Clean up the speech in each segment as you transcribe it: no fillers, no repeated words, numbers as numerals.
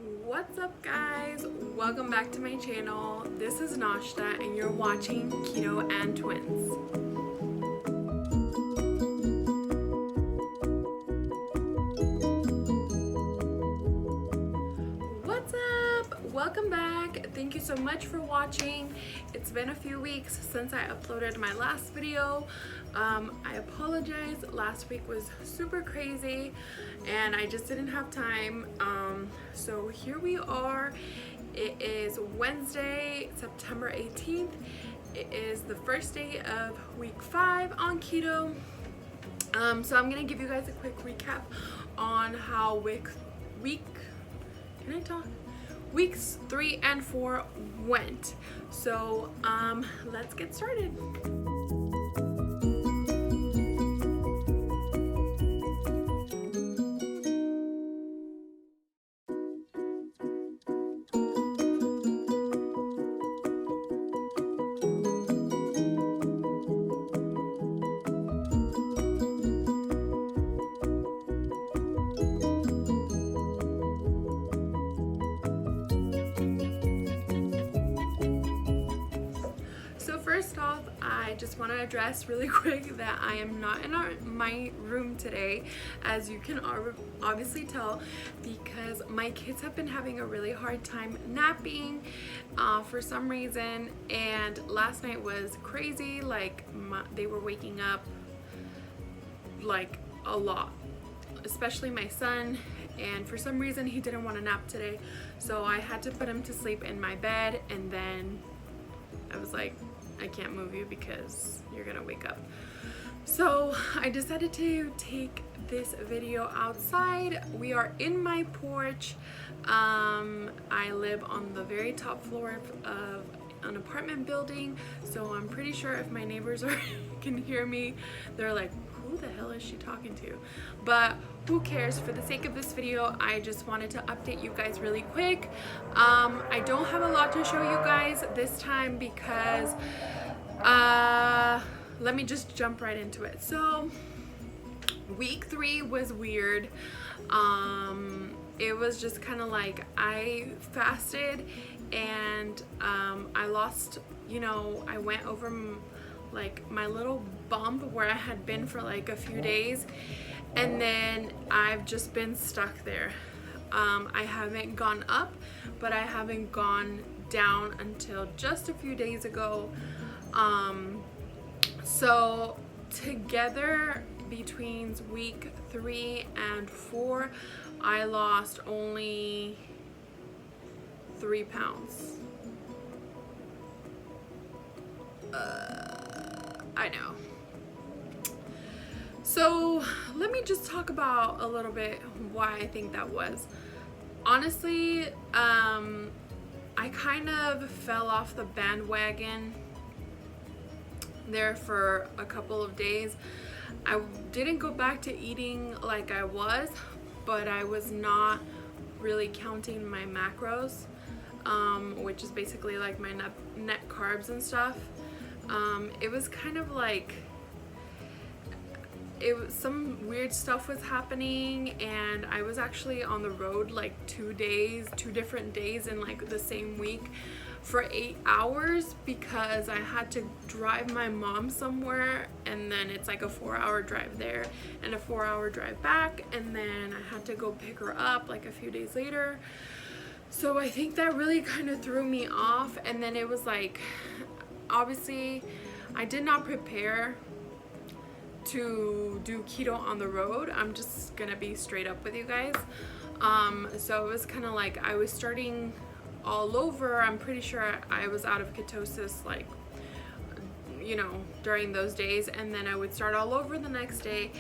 What's up, guys? Welcome back to my channel. This is Nashta and you're watching Keto and Twins. What's up? Welcome back. Thank you so much for watching. It's been a few weeks since I uploaded my last video. I apologize. Last week was super crazy and I just didn't have time. So here we are. It is Wednesday, September 18th. It is the first day of week 5 on keto. So I'm gonna give you guys a quick recap on how weeks 3 and 4 went. So let's get started. First off, I just want to address really quick that I am not in my room today, as you can obviously tell, because my kids have been having a really hard time napping for some reason, and last night was crazy. Like they were waking up like a lot, especially my son, and for some reason he didn't want to nap today, so I had to put him to sleep in my bed, and then I was like, I can't move you because you're gonna wake up. So I decided to take this video outside. We are in my porch. I live on the very top floor of an apartment building, so I'm pretty sure if my neighbors can hear me, they're like, who the hell is she talking to? But who cares? For the sake of this video, I just wanted to update you guys really quick. I don't have a lot to show you guys this time because let me just jump right into it. So week 3 was weird. It was just kind of like I fasted and I lost, I went over like my little bump where I had been for like a few days, and then I've just been stuck there. I haven't gone up, but I haven't gone down until just a few days ago. So together between week 3 and 4, I lost only 3 pounds. I know. So let me just talk about a little bit why I think that was. Honestly, I kind of fell off the bandwagon there for a couple of days. I didn't go back to eating like I was, but I was not really counting my macros, which is basically like my net carbs and stuff. It was kind of like some weird stuff was happening, and I was actually on the road like 2 different days in like the same week for 8 hours because I had to drive my mom somewhere, and then it's like a 4-hour drive there and a 4-hour drive back, and then I had to go pick her up like a few days later. So I think that really kind of threw me off. And then it was like, obviously I did not prepare to do keto on the road. I'm just gonna be straight up with you guys. So it was kind of like I was starting all over. I'm pretty sure I was out of ketosis like, during those days, and then I would start all over the next day,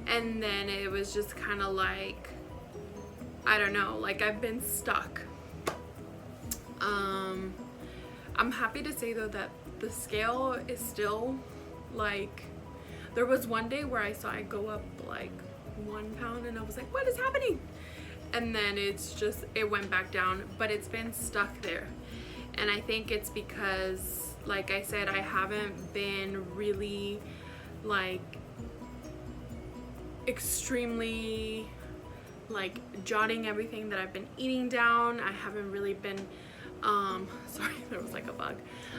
and then it was just kind of like, I don't know, like I've been stuck. I'm happy to say though that the scale is still like, there was one day where I saw it go up like 1 pound, and I was like, what is happening? And then it went back down, but it's been stuck there. And I think it's because, like I said, I haven't been really like extremely like jotting everything that I've been eating down. I haven't really been sorry, there was like a bug.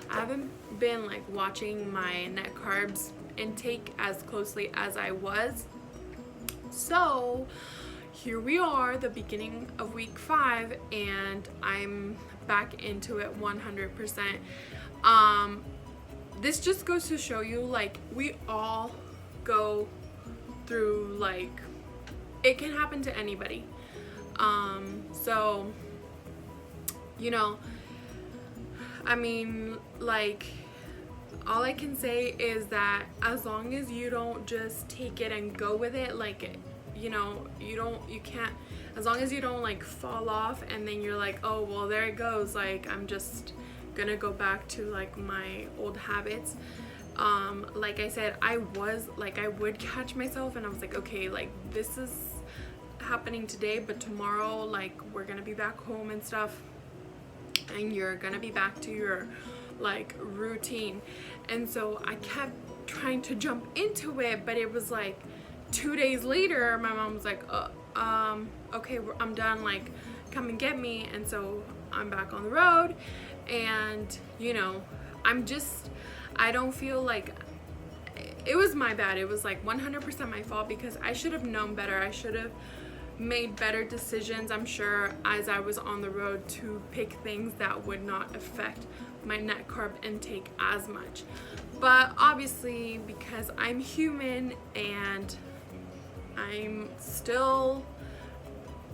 I haven't been like watching my net carbs intake as closely as I was. So here we are, the beginning of week 5, and I'm back into it 100%. This just goes to show you, like, we all go through, like, it can happen to anybody. So, you know, I mean, like, all I can say is that as long as you don't just take it and go with it, like, you know, you can't, as long as you don't like fall off and then you're like, oh, well, there it goes, like, I'm just gonna go back to like my old habits. Like I said, I would catch myself and I was like, okay, like, this is happening today, but tomorrow, like, we're gonna be back home and stuff, and you're gonna be back to your like routine. And so I kept trying to jump into it, but it was like 2 days later my mom was like, okay, I'm done, like, come and get me. And so I'm back on the road, and you know, I don't feel like it was my bad. It was like 100% my fault, because I should have known better. I should have made better decisions, I'm sure, as I was on the road, to pick things that would not affect my net carb intake as much. But obviously, because I'm human and I'm still,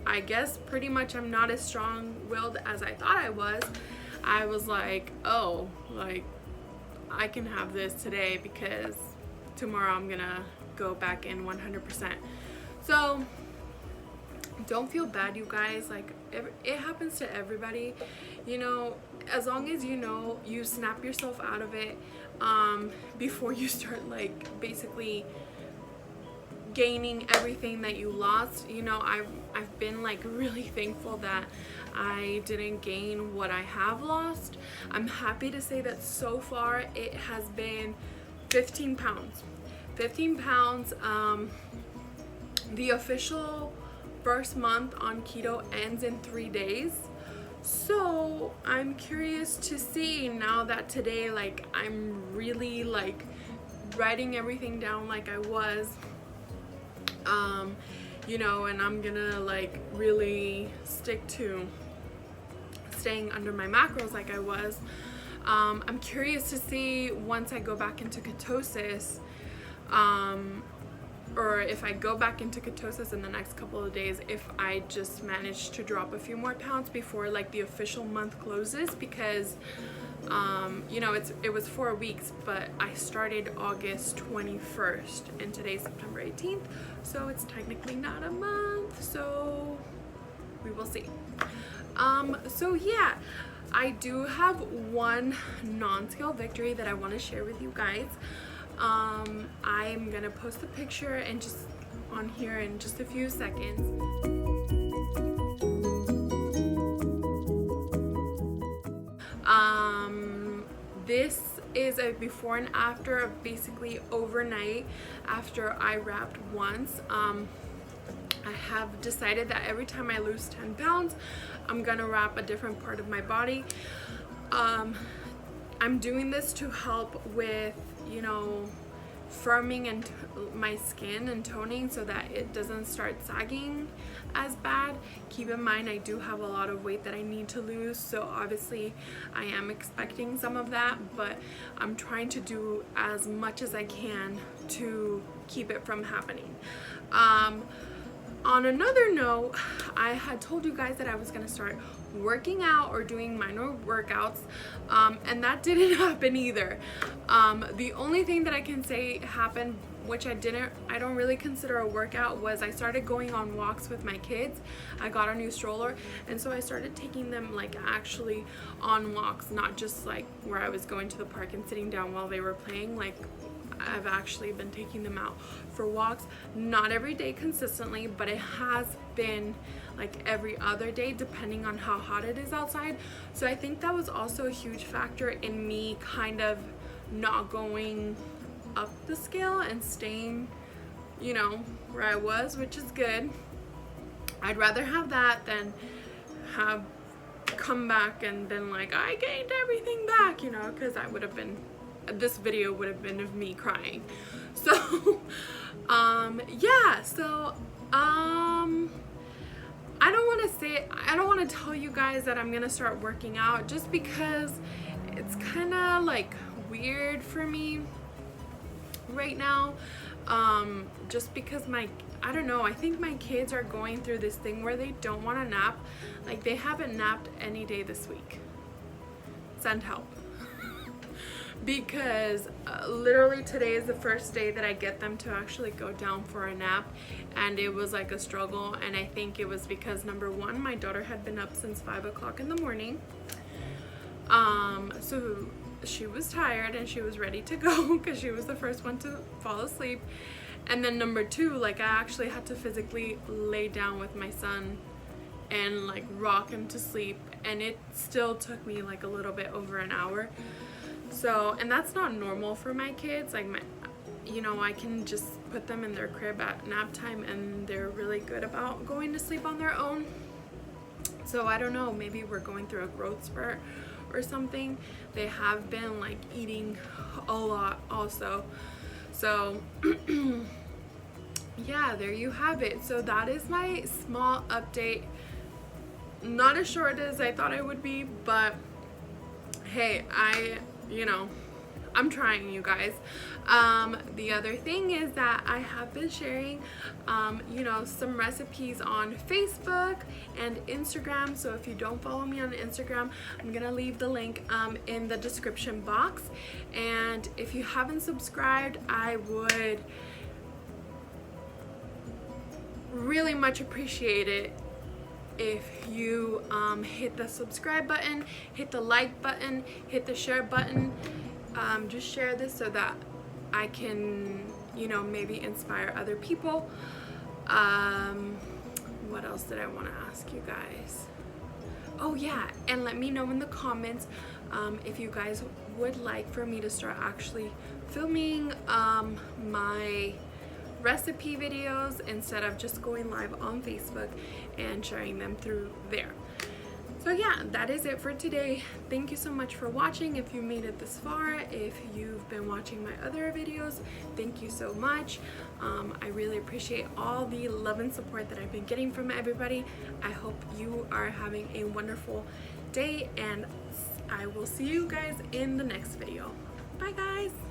I guess pretty much, I'm not as strong-willed as I thought I was like, oh, like, I can have this today because tomorrow I'm gonna go back in 100%. So don't feel bad, you guys. Like, it happens to everybody, you know. As long as you know you snap yourself out of it before you start like basically gaining everything that you lost. You know, I've been like really thankful that I didn't gain what I have lost. I'm happy to say that so far it has been 15 pounds. 15 pounds. The official first month on keto ends in 3 days. So I'm curious to see now that today, like, I'm really like writing everything down like I was, you know, and I'm gonna like really stick to staying under my macros like I was. I'm curious to see once I go back into ketosis, or if I go back into ketosis in the next couple of days, if I just manage to drop a few more pounds before like the official month closes, because you know, it was 4 weeks, but I started August 21st and today's September 18th, so it's technically not a month, so we will see. So yeah, I do have one non-scale victory that I want to share with you guys. I'm gonna post the picture and just on here in just a few seconds. This is a before and after of basically overnight after I wrapped once. I have decided that every time I lose 10 pounds, I'm gonna wrap a different part of my body. I'm doing this to help with, you know, firming and my skin and toning so that it doesn't start sagging as bad. Keep in mind, I do have a lot of weight that I need to lose, so obviously I am expecting some of that, but I'm trying to do as much as I can to keep it from happening. On another note, I had told you guys that I was gonna start working out or doing minor workouts, and that didn't happen either. The only thing that I can say happened, which I don't really consider a workout, was I started going on walks with my kids. I got a new stroller, and so I started taking them like actually on walks, not just like where I was going to the park and sitting down while they were playing. Like, I've actually been taking them out for walks, not every day consistently, but it has been like every other day depending on how hot it is outside. So I think that was also a huge factor in me kind of not going up the scale and staying, you know, where I was, which is good. I'd rather have that than have come back and been like, I gained everything back, you know, because I would have been, this video would have been of me crying. So yeah, so I don't want to tell you guys that I'm gonna start working out, just because it's kind of like weird for me right now. Just because I don't know, I think my kids are going through this thing where they don't want to nap. Like, they haven't napped any day this week. Send help. Because literally today is the first day that I get them to actually go down for a nap, and it was like a struggle. And I think it was because, number one, my daughter had been up since 5 o'clock in the morning, so she was tired and she was ready to go because she was the first one to fall asleep. And then number two, like, I actually had to physically lay down with my son and like rock him to sleep, and it still took me like a little bit over an hour. So, and that's not normal for my kids. Like, you know, I can just put them in their crib at nap time and they're really good about going to sleep on their own. So I don't know, maybe we're going through a growth spurt or something. They have been like eating a lot also. So yeah, there you have it. So that is my small update. Not as short as I thought it would be, but hey, you know, I'm trying, you guys. The other thing is that I have been sharing, you know, some recipes on Facebook and Instagram. So if you don't follow me on Instagram, I'm gonna leave the link in the description box. And if you haven't subscribed, I would really much appreciate it if you hit the subscribe button, hit the like button, hit the share button. Just share this so that I can, you know, maybe inspire other people. What else did I want to ask you guys? Oh yeah, and let me know in the comments if you guys would like for me to start actually filming my recipe videos instead of just going live on Facebook and sharing them through there. So yeah, that is it for today. Thank you so much for watching. If you made it this far, if you've been watching my other videos, thank you so much. I really appreciate all the love and support that I've been getting from everybody. I hope you are having a wonderful day, and I will see you guys in the next video. Bye guys.